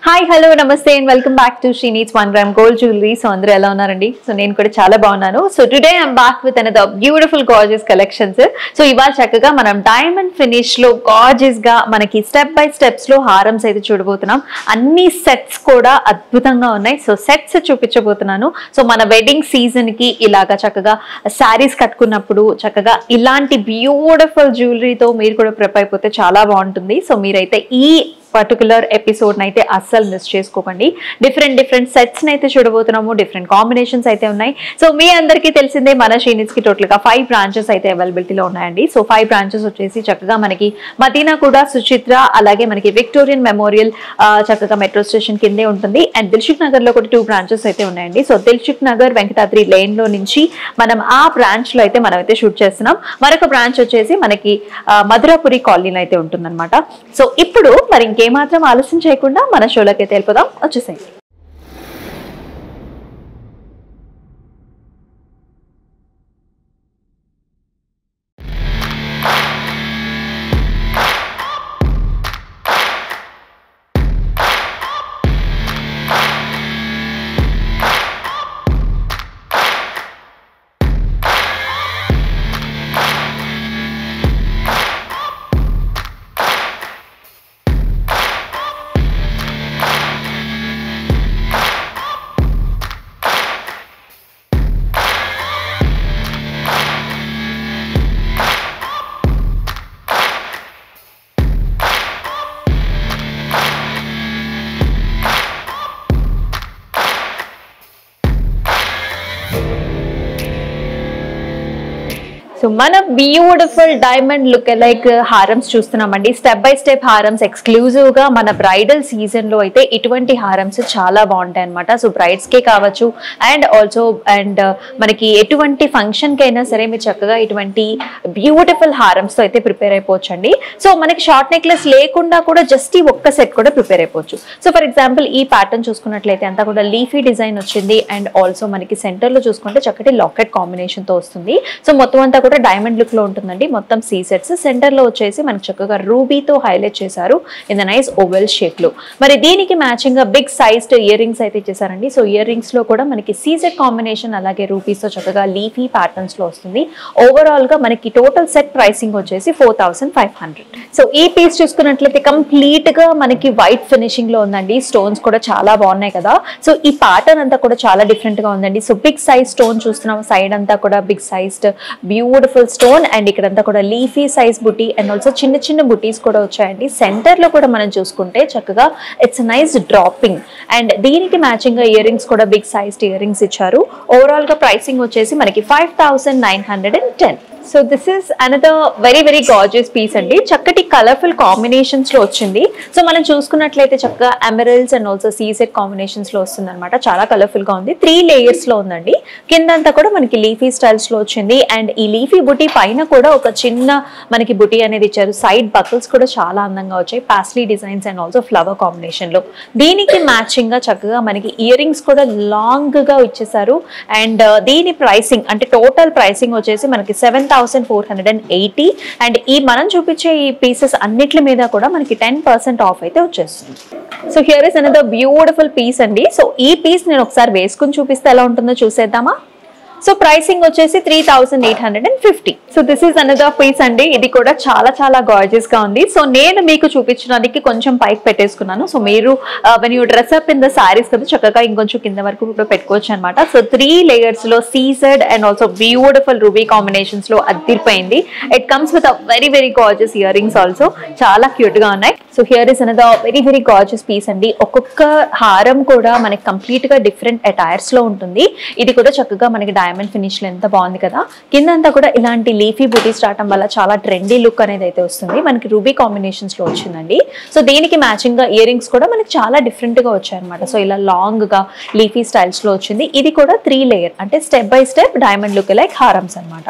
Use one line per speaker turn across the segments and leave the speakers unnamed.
Hi hello నమస్తే and welcome back to Sri needs 1 gram gold jewelry. So అందరూ ఎలా ఉన్నారండి? సో నేను కూడా చాలా బాగున్నాను. So today I'm back with another beautiful gorgeous collections. So ఇవాళ చక్కగా మనం డైమండ్ ఫినిష్ లో గార్జియస్ గా మనకి స్టెప్ బై స్టెప్స్ లో హారమ్స్ అయితే చూడబోతున్నాం. అన్ని సెట్స్ కూడా అద్భుతంగా ఉన్నాయి. సో సెట్స్ చూపించబోతున్నాను. సో మన వెడ్డింగ్ సీజన్ కి ఇలాగా చక్కగా శారీస్ కట్టుకున్నప్పుడు చక్కగా ఇలాంటి బ్యూటిఫుల్ జ్యువెలరీతో మీరు కూడా ప్రిపేర్ అయిపోతే చాలా బాగుంటుంది. సో మీరైతే ఈ పర్టికులర్ ఎపిసోడ్ అయితే అస్సలు మిస్ చేసుకోకండి. డిఫరెంట్ సెట్స్ అయితే చూడబోతున్నాము. డిఫరెంట్ కాంబినేషన్స్ అయితే ఉన్నాయి. సో మీ అందరికీ తెలిసిందే మన శ్రీనిడ్స్ కి టోటల్ గా 5 బ్రాంచెస్ అయితే అవైలబిలిటీలో ఉన్నాయండి. సో 5 బ్రాంచెస్ వచ్చేసి చక్కగా మనకి మదీనా కూడా, సుచిత్ర, అలాగే మనకి విక్టోరియన్ మెమోరియల్ చక్కగా మెట్రో స్టేషన్ కిందే ఉంటుంది. అండ్ దిల్సుఖ్ నగర్ లో కూడా 2 బ్రాంచెస్ అయితే ఉన్నాయండి. సో దిల్సుఖ్ నగర్ వెంకటాద్రి లేన్ లో నుంచి మనం ఆ బ్రాంచ్ లో అయితే మనం అయితే షూట్ చేస్తున్నాం. మరొక బ్రాంచ్ వచ్చేసి మనకి మధురాపురి కాలనీలో అయితే ఉంటుందన్నమాట. సో ఇప్పుడు మరి ఇంకేమాత్రం ఆలస్యం చేయకుండా మన షోలోకి అయితే వెళ్ళిపోదాం. వచ్చేసేయండి. సో మన బ్యూటిఫుల్ డైమండ్ లుక్ లైక్ హారమ్స్ చూస్తున్నామండి. స్టెప్ బై స్టెప్ హారమ్స్ ఎక్స్క్లూజివ్ గా మన బ్రైడల్ సీజన్ లో అయితే ఇటువంటి హారమ్స్ చాలా బాగుంటాయి అనమాట. సో బ్రైడ్స్ కే కావచ్చు అండ్ మనకి ఎటువంటి ఫంక్షన్ కి అయినా సరే మీరు చక్కగా ఇటువంటి బ్యూటిఫుల్ హారమ్స్ తో అయితే ప్రిపేర్ అయిపోవచ్చు అండి. సో మనకి షార్ట్ నెక్లెస్ లేకుండా కూడా జస్ట్ ఈ ఒక్క సెట్ కూడా ప్రిపేర్ అయిపోవచ్చు. సో ఫర్ ఎగ్జాంపుల్ ఈ ప్యాటర్న్ చూసుకున్నట్లయితే అంతా కూడా లీఫీ డిజైన్ వచ్చింది. అండ్ ఆల్సో మనకి సెంటర్ లో చూసుకుంటే చక్కటి లాకెట్ కాంబినేషన్ తో వస్తుంది. సో మొత్తం అంతా కూడా డైమండ్ లుక్ లో ఉంటుందండి. మొత్తం సీ సెట్స్. సెంటర్ లో వచ్చేసి మనకి చక్కగా రూబీతో హైలైట్ చేశారు in the nice oval shape లో. మరి దీనికి మ్యాచింగ్ గా బిగ్ సైజ్డ్ ఇయర్ రింగ్స్ అయితే ఇచ్చేసారండి. సో ఇయర్ రింగ్స్ లో కూడా మనకి సీ సెట్ కాంబినేషన్ అలాగే రూపీస్ తో చక్కగా లీఫీ ప్యాటర్న్స్ లో వస్తుంది. ఓవరాల్ గా మనకి టోటల్ సెట్ ప్రైసింగ్ వచ్చేసి 4500. సో ఈ పీస్ చూసుకున్నట్లయితే కంప్లీట్ గా మనకి వైట్ ఫినిషింగ్ లో ఉందండి. స్టోన్స్ కూడా చాలా బాగున్నాయి కదా. సో ఈ ప్యాటర్న్ అంతా కూడా చాలా డిఫరెంట్ గా ఉందండి. సో బిగ్ సైజ్ స్టోన్ చూస్తున్నాం. సైడ్ అంతా కూడా big sized beautiful stone and ఇక్కడంతా కూడా లీఫీ సైజ్ బుటీ అండ్ ఆల్సో చిన్న చిన్న బుటీస్ కూడా వచ్చాయండి. సెంటర్ లో కూడా మనం చూసుకుంటే చక్కగా ఇట్స్ నైస్ డ్రాపింగ్ అండ్ దీనికి మ్యాచింగ్ గా ఇయర్ రింగ్స్ కూడా బిగ్ సైజ్డ్ ఇయర్ రింగ్స్ ఇచ్చారు. ఓవరాల్ గా ప్రైసింగ్ వచ్చేసి మనకి 5910. So this is another very gorgeous piece అండి. చక్కటి కలర్ఫుల్ కాంబినేషన్స్ లో వచ్చింది. సో మనం చూసుకున్నట్లయితే చక్కగా emeralds and also CSAT combinations లో వస్తుంది అనమాట. చాలా కలర్ఫుల్ గా ఉంది. 3 లేయర్స్ లో ఉందండి. కిందంతా కూడా మనకి లీఫీ స్టైల్స్ లో వచ్చింది. అండ్ ఈ లీఫీ బుటీ పైన కూడా ఒక చిన్న మనకి బుటీ అనేది ఇచ్చారు. సైడ్ బకిల్స్ కూడా చాలా అందంగా వచ్చాయి. Paisley designs and also flower combination లో. దీనికి మ్యాచింగ్ గా చక్కగా మనకి ఇయర్ రింగ్స్ కూడా లాంగ్ గా ఇచ్చేసారు. అండ్ దీని ప్రైసింగ్ అంటే టోటల్ ప్రైసింగ్ వచ్చేసి మనకి 7480. అండ్ ఈ మనం చూపించే ఈ పీసెస్ అన్నిటి మీద కూడా మనకి 10% ఆఫ్ అయితే వచ్చేస్తుంది. So here is another beautiful piece అండి. సో ఈ పీస్ నేను ఒకసారి వేసుకుని చూపిస్తే ఎలా ఉంటుందో చూసేద్దామా. సో ప్రైసింగ్ వచ్చేసి 3850. So this is another piece అండి. ఇది కూడా చాలా గార్జియస్ గా ఉంది. సో నేను మీకు చూపించడానికి కొంచెం పైకి పెట్టేసుకున్నాను. సో మీరు when you dress up in the saris కదా చక్కగా ఇంకొంచెం కింద వరకు కూడా పెట్టుకోవచ్చు అనమాట. సో 3 లేయర్స్ లో CZ and also beautiful ruby combinations లో అదిరిపోయింది. It comes with a very gorgeous earrings also. చాలా క్యూట్ గా ఉన్నాయి. So here is another very gorgeous piece అండి. ఒక్కొక్క హారం కూడా మనకి కంప్లీట్ గా డిఫరెంట్ అటైర్స్ లో ఉంటుంది. ఇది కూడా చక్కగా మనకి డైమండ్ ఫినిష్ లో ఎంత బాగుంది కదా. కిందంతా కూడా ఇలాంటి లీఫీ బూటీస్ రావడం వల్ల చాలా ట్రెండీ లుక్ అనేది అయితే వస్తుంది. మనకి రూబీ కాంబినేషన్స్ లో వచ్చిందండి. సో దీనికి మ్యాచింగ్ గా ఇయర్ రింగ్స్ కూడా మనకి చాలా డిఫరెంట్ గా వచ్చాయి అనమాట. సో ఇలా లాంగ్ గా లీఫీ స్టైల్స్ లో వచ్చింది. ఇది కూడా 3 లేయర్ అంటే step by step diamond look like హారమ్స్ అనమాట.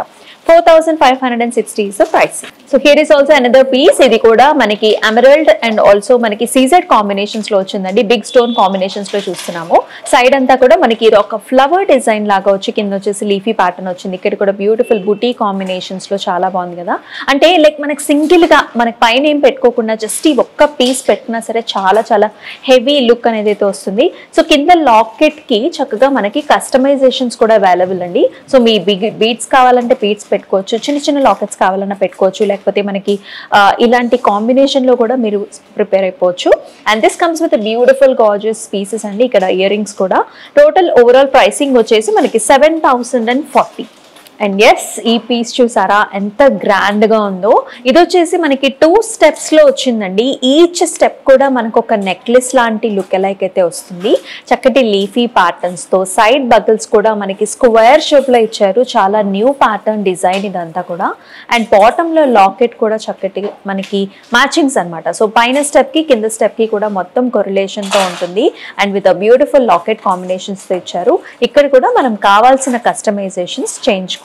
4560 is the price. So here is also another piece. ఇది కూడా మనకి emerald and also మనకి సీజెడ్ కాంబినేషన్స్ లో వచ్చిందండి. బిగ్ స్టోన్ కాంబినేషన్స్ లో చూస్తున్నాము. సైడ్ అంతా కూడా మనకి ఒక ఫ్లవర్ డిజైన్ లాగా వచ్చి కింద వచ్చేసి లీఫీ ప్యాటర్న్ వచ్చింది. ఇక్కడ కూడా బ్యూటిఫుల్ బుటీ కాంబినేషన్స్ లో చాలా బాగుంది కదా. అంటే లైక్ మనకి సింగిల్ గా మనకి పైన ఏం పెట్టుకోకుండా జస్ట్ ఈ ఒక్క పీస్ పెట్టినా సరే చాలా చాలా హెవీ లుక్ అనేది అయితే వస్తుంది. సో కింద లాకెట్ కి చక్కగా మనకి కస్టమైజేషన్స్ కూడా అవైలబుల్ అండి. సో మీ బీడ్స్ కావాలంటే బీడ్స్ పెట్టుకోవచ్చు, చిన్న చిన్న లాకెట్స్ కావాలన్నా పెట్టుకోవచ్చు, లేకపోతే మనకి ఇలాంటి కాంబినేషన్ లో కూడా మీరు ప్రిపేర్ అయిపోవచ్చు. And this comes with beautiful gorgeous pieces అండి. ఇక్కడ ఇయర్ రింగ్స్ కూడా టోటల్ ఓవరాల్ ప్రైసింగ్ వచ్చేసి మనకి 7040. అండ్ ఎస్ ఈ పీస్ చూసారా ఎంత గ్రాండ్ గా ఉందో. ఇది వచ్చేసి మనకి 2 స్టెప్స్ లో వచ్చిందండి. ఈచ్ స్టెప్ కూడా మనకు ఒక నెక్లెస్ లాంటి లుక్ ఎలైక్ అయితే వస్తుంది. చక్కటి లీఫీ ప్యాటర్న్స్ తో సైడ్ బగిల్స్ కూడా మనకి స్క్వేర్ షేప్ లో ఇచ్చారు. చాలా న్యూ ప్యాటర్న్ డిజైన్ ఇదంతా కూడా. అండ్ బాటమ్ లో లాకెట్ కూడా చక్కటి మనకి మ్యాచింగ్స్ అనమాట. సో పైన స్టెప్ కి కింద స్టెప్ కి కూడా మొత్తం కొరిలేషన్ తో ఉంటుంది. And with a beautiful locket combinations తో ఇచ్చారు. ఇక్కడ కూడా మనం కావాల్సిన కస్టమైజేషన్స్ చేయించుకోవచ్చు.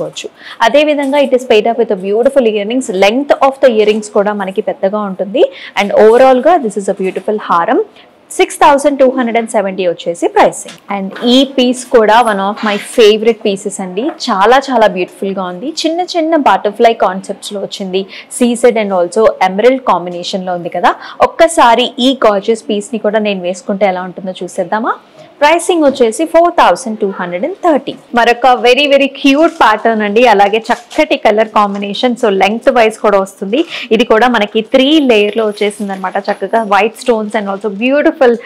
అదే విధంగా it is paid up with beautiful ear rings. Length of the ear rings కూడా మనకి పెద్దగా ఉంటుంది. అండ్ ఓవరాల్ గా దిస్ ఇస్ అ బ్యూటిఫుల్ హారం. 6270 వచ్చేసి ప్రైసింగ్. అండ్ ఈ పీస్ కూడా one of my favourite pieces అండి. చాలా చాలా బ్యూటిఫుల్ గా ఉంది. చిన్న చిన్న బటర్ఫ్లై కాన్సెప్ట్స్ లో వచ్చింది. CZ and also emerald combination లో ఉంది కదా. ఒక్కసారి ఈ గార్జియస్ పీస్ ని కూడా నేను వేసుకుంటే ఎలా ఉంటుందో చూసేద్దామా. ప్రైసింగ్ వచ్చేసి 4230. మరొక వెరీ వెరీ క్యూట్ ప్యాటర్న్ అండి. అలాగే చక్కటి colour combination. So length wise కూడా వస్తుంది. ఇది కూడా మనకి 3 లేయర్ లో వచ్చేసింది అనమాట. చక్కగా white stones and also beautiful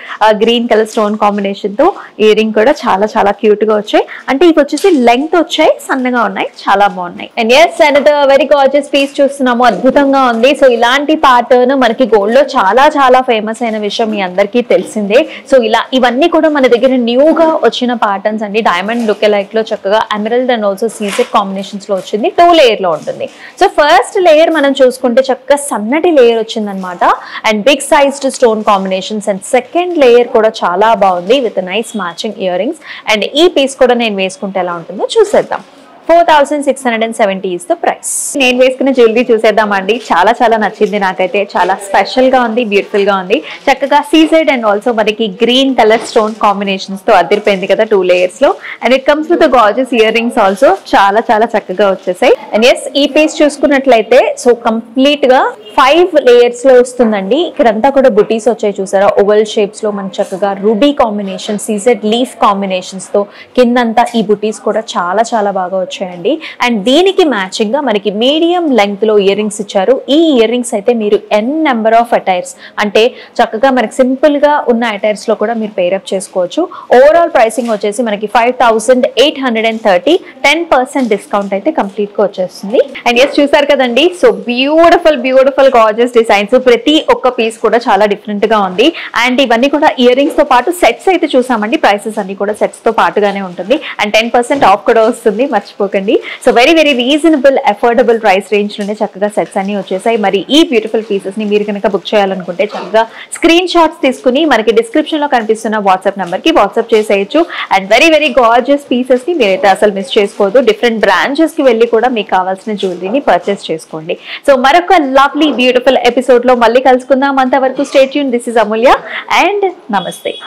green colour stone combination తో ఇయర్ రింగ్ కూడా చాలా చాలా క్యూట్ గా వచ్చాయి. అంటే ఇవి వచ్చేసి లెంగ్త్ వచ్చాయి, సన్నగా ఉన్నాయి, చాలా బాగున్నాయి. And yes another very gorgeous piece చూస్తున్నాము. అద్భుతంగా ఉంది. సో ఇలాంటి ప్యాటర్న్ మనకి గోల్డ్ లో చాలా చాలా ఫేమస్ అయిన విషయం మీ అందరికీ తెలిసిందే. సో ఇవన్నీ కూడా మన దగ్గర న్యూగా వచ్చిన ప్యాటర్న్స్ అండి. డైమండ్ లుక్ లైక్ లో చక్కగా emerald and also CZ combinations లో వచ్చింది. 2 లేయర్ లో ఉంటుంది. సో ఫస్ట్ లేయర్ మనం చూసుకుంటే చక్కగా సన్నటి లేయర్ వచ్చింది అనమాట. And big sized stone combinations. And second layer కూడా చాలా బాగుంది with nice matching earrings. And ఈ పీస్ కూడా నేను వేసుకుంటే ఎలా ఉంటుందో చూసేద్దాం. 4670 is the price. నేను వేసుకున్న జ్యువెలరీ చూసేద్దామండి. చాలా చాలా నచ్చింది నాకైతే. చాలా స్పెషల్ గా ఉంది, బ్యూటిఫుల్ గా ఉంది. చక్కగా సీజెడ్ అండ్ ఆల్సో మనకి గ్రీన్ కలర్ స్టోన్ కాంబినేషన్స్ తో అదిరిపోయింది కదా 2 లేయర్స్ లో. And it comes with gorgeous earrings also. చాలా చాలా చక్కగా వచ్చేసాయి. అండ్ ఎస్ ఈ పీస్ చూసుకున్నట్లయితే సో కంప్లీట్ గా 5 లేయర్స్ లో వస్తుందండి. ఇక్కడంతా కూడా బుటీస్ వచ్చాయి చూసారా. ఓవల్ షేప్స్ లో మనకి చక్కగా ruby combination, CZ leaf combinations తో కిందంతా ఈ బుటీస్ కూడా చాలా చాలా బాగా వచ్చాయండి. అండ్ దీనికి మ్యాచింగ్ గా మనకి మీడియం లెంగ్త్ లో ఇయర్ రింగ్స్ ఇచ్చారు. ఈ ఇయర్ రింగ్స్ అయితే మీరు n నెంబర్ ఆఫ్ అటైర్స్ అంటే చక్కగా మనకి సింపుల్ గా ఉన్న అటైర్స్ లో కూడా మీరు పేరప్ చేసుకోవచ్చు. ఓవరాల్ ప్రైసింగ్ వచ్చేసి మనకి 5830. 10% డిస్కౌంట్ అయితే కంప్లీట్ గా వచ్చేస్తుంది. అండ్ ఎస్ చూసారు కదండి. So beautiful beautiful gorgeous designs. ప్రతి ఒక్క పీస్ కూడా చాలా డిఫరెంట్ గా ఉంది. అండ్ ఇవన్నీ కూడా ఇయర్ రింగ్స్ తో పాటు సెట్స్ అయితే చూసామండి. ప్రైసెస్ అన్ని కూడా సెట్స్ తో పాటుగానే ఉంటుంది. అండ్ 10% ఆఫ్ కూడా వస్తుంది, మర్చిపోకండి. So very very reasonable affordable price range లోనే చక్కగా సెట్స్ అన్ని వచ్చేసాయి. మరి ఈ బ్యూటిఫుల్ పీసెస్ ని మీరు కనుక బుక్ చేయాలనుకుంటే చక్కగా స్క్రీన్ షాట్స్ తీసుకుని మనకి డిస్క్రిప్షన్ లో కనిపిస్తున్న వాట్సాప్ నెంబర్ కి వాట్సాప్ చేసేయచ్చు. And very very gorgeous pieces ని మీరైతే అసలు మిస్ చేసుకోవద్దు. డిఫరెంట్ బ్రాంచెస్ కి వెళ్ళి కూడా మీకు కావాల్సిన జ్యువెలరీని పర్చేస్ చేసుకోండి. సో మరొక లవ్లీ బ్యూటిఫుల్ ఎపిసోడ్ లో మళ్ళీ కలుసుకుందాం. అంతవరకు stay tune. This is Amulya and నమస్తే.